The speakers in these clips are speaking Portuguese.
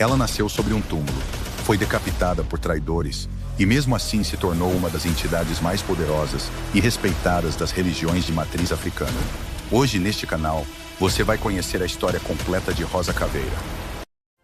Ela nasceu sobre um túmulo, foi decapitada por traidores e mesmo assim se tornou uma das entidades mais poderosas e respeitadas das religiões de matriz africana. Hoje neste canal, você vai conhecer a história completa de Rosa Caveira.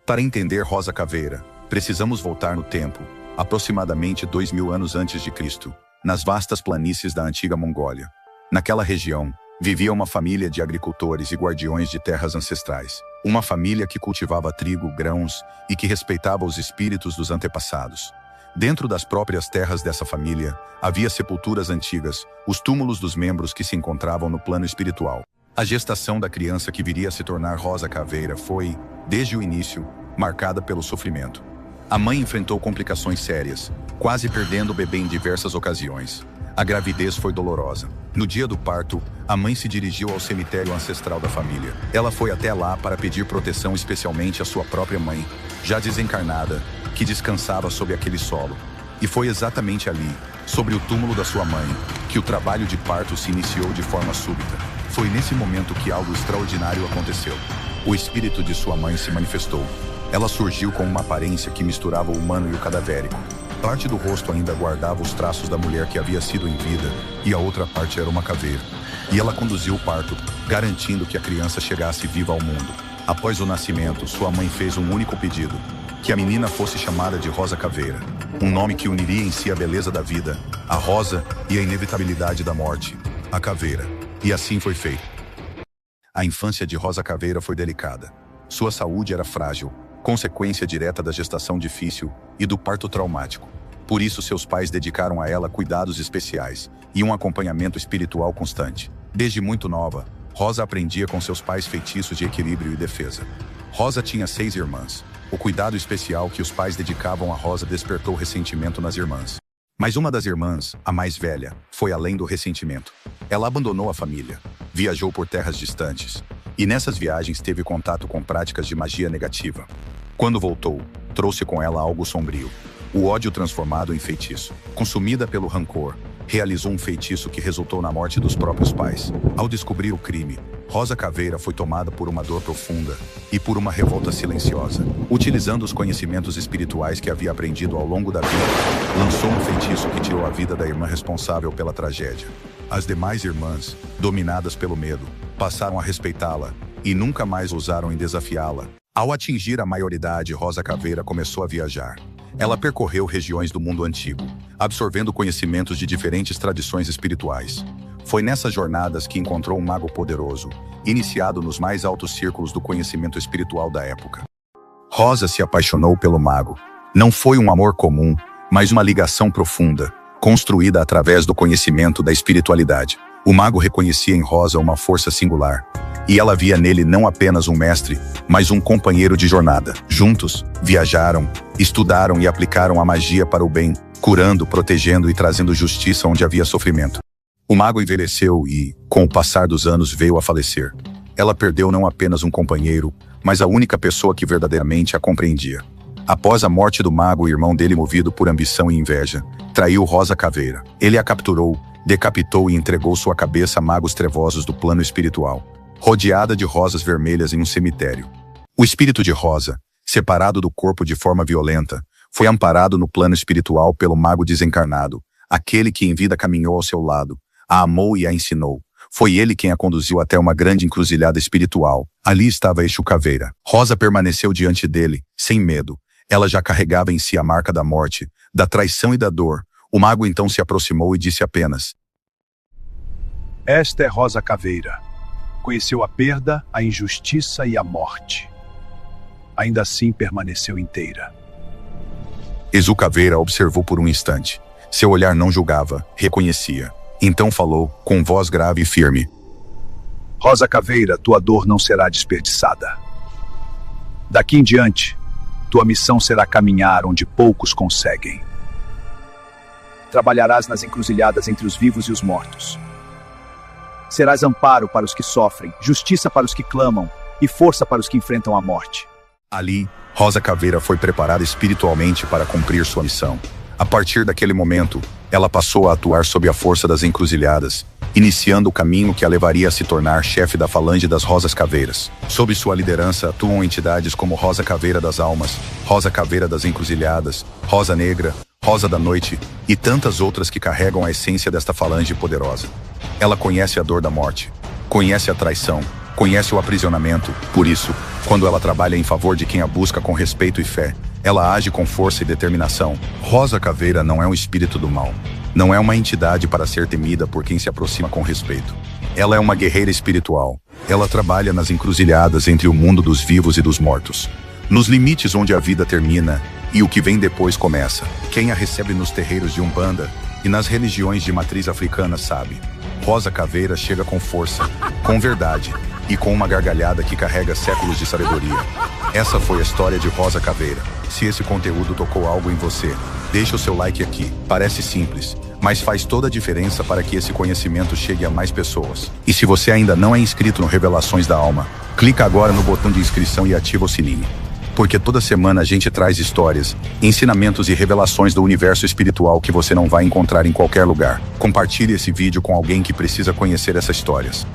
Para entender Rosa Caveira, precisamos voltar no tempo, aproximadamente 2000 anos antes de Cristo, nas vastas planícies da antiga Mongólia. Naquela região, vivia uma família de agricultores e guardiões de terras ancestrais. Uma família que cultivava trigo, grãos e que respeitava os espíritos dos antepassados. Dentro das próprias terras dessa família, havia sepulturas antigas, os túmulos dos membros que se encontravam no plano espiritual. A gestação da criança que viria a se tornar Rosa Caveira foi, desde o início, marcada pelo sofrimento. A mãe enfrentou complicações sérias, quase perdendo o bebê em diversas ocasiões. A gravidez foi dolorosa. No dia do parto, a mãe se dirigiu ao cemitério ancestral da família. Ela foi até lá para pedir proteção especialmente à sua própria mãe, já desencarnada, que descansava sob aquele solo. E foi exatamente ali, sobre o túmulo da sua mãe, que o trabalho de parto se iniciou de forma súbita. Foi nesse momento que algo extraordinário aconteceu. O espírito de sua mãe se manifestou. Ela surgiu com uma aparência que misturava o humano e o cadavérico. Parte do rosto ainda guardava os traços da mulher que havia sido em vida, e a outra parte era uma caveira. E ela conduziu o parto, garantindo que a criança chegasse viva ao mundo. Após o nascimento, sua mãe fez um único pedido: que a menina fosse chamada de Rosa Caveira, um nome que uniria em si a beleza da vida, a rosa e a inevitabilidade da morte, a caveira. E assim foi feito. A infância de Rosa Caveira foi delicada. Sua saúde era frágil, consequência direta da gestação difícil e do parto traumático. Por isso, seus pais dedicaram a ela cuidados especiais e um acompanhamento espiritual constante. Desde muito nova, Rosa aprendia com seus pais feitiços de equilíbrio e defesa. Rosa tinha 6 irmãs. O cuidado especial que os pais dedicavam a Rosa despertou ressentimento nas irmãs. Mas uma das irmãs, a mais velha, foi além do ressentimento. Ela abandonou a família, viajou por terras distantes, e nessas viagens teve contato com práticas de magia negativa. Quando voltou, trouxe com ela algo sombrio, o ódio transformado em feitiço. Consumida pelo rancor, realizou um feitiço que resultou na morte dos próprios pais. Ao descobrir o crime, Rosa Caveira foi tomada por uma dor profunda e por uma revolta silenciosa. Utilizando os conhecimentos espirituais que havia aprendido ao longo da vida, lançou um feitiço que tirou a vida da irmã responsável pela tragédia. As demais irmãs, dominadas pelo medo, passaram a respeitá-la e nunca mais ousaram em desafiá-la. Ao atingir a maioridade, Rosa Caveira começou a viajar. Ela percorreu regiões do mundo antigo, absorvendo conhecimentos de diferentes tradições espirituais. Foi nessas jornadas que encontrou um mago poderoso, iniciado nos mais altos círculos do conhecimento espiritual da época. Rosa se apaixonou pelo mago. Não foi um amor comum, mas uma ligação profunda, construída através do conhecimento da espiritualidade. O mago reconhecia em Rosa uma força singular, e ela via nele não apenas um mestre, mas um companheiro de jornada. Juntos, viajaram, estudaram e aplicaram a magia para o bem, curando, protegendo e trazendo justiça onde havia sofrimento. O mago envelheceu e, com o passar dos anos, veio a falecer. Ela perdeu não apenas um companheiro, mas a única pessoa que verdadeiramente a compreendia. Após a morte do mago, o irmão dele, movido por ambição e inveja, traiu Rosa Caveira. Ele a capturou, decapitou e entregou sua cabeça a magos trevosos do plano espiritual, rodeada de rosas vermelhas em um cemitério. O espírito de Rosa, separado do corpo de forma violenta, foi amparado no plano espiritual pelo mago desencarnado, aquele que em vida caminhou ao seu lado, a amou e a ensinou. Foi ele quem a conduziu até uma grande encruzilhada espiritual. Ali estava Exu Caveira. Rosa permaneceu diante dele, sem medo. Ela já carregava em si a marca da morte, da traição e da dor. O mago então se aproximou e disse apenas: Esta é Rosa Caveira. Conheceu a perda, a injustiça e a morte. Ainda assim permaneceu inteira. Exu Caveira observou por um instante. Seu olhar não julgava, reconhecia. Então falou, com voz grave e firme: Rosa Caveira, tua dor não será desperdiçada. Daqui em diante, tua missão será caminhar onde poucos conseguem. Trabalharás nas encruzilhadas entre os vivos e os mortos. Serás amparo para os que sofrem, justiça para os que clamam e força para os que enfrentam a morte. Ali, Rosa Caveira foi preparada espiritualmente para cumprir sua missão. A partir daquele momento, ela passou a atuar sob a força das encruzilhadas iniciando o caminho que a levaria a se tornar chefe da Falange das Rosas Caveiras. Sob sua liderança atuam entidades como Rosa Caveira das Almas, Rosa Caveira das Encruzilhadas, Rosa Negra, Rosa da Noite e tantas outras que carregam a essência desta falange poderosa. Ela conhece a dor da morte, conhece a traição, conhece o aprisionamento. Por isso, quando ela trabalha em favor de quem a busca com respeito e fé, ela age com força e determinação. Rosa Caveira não é um espírito do mal. Não é uma entidade para ser temida por quem se aproxima com respeito. Ela é uma guerreira espiritual. Ela trabalha nas encruzilhadas entre o mundo dos vivos e dos mortos, nos limites onde a vida termina e o que vem depois começa. Quem a recebe nos terreiros de Umbanda e nas religiões de matriz africana sabe. Rosa Caveira chega com força, com verdade e com uma gargalhada que carrega séculos de sabedoria. Essa foi a história de Rosa Caveira. Se esse conteúdo tocou algo em você, deixa o seu like aqui. Parece simples, mas faz toda a diferença para que esse conhecimento chegue a mais pessoas. E se você ainda não é inscrito no Revelações da Alma, clica agora no botão de inscrição e ativa o sininho. Porque toda semana a gente traz histórias, ensinamentos e revelações do universo espiritual que você não vai encontrar em qualquer lugar. Compartilhe esse vídeo com alguém que precisa conhecer essas histórias.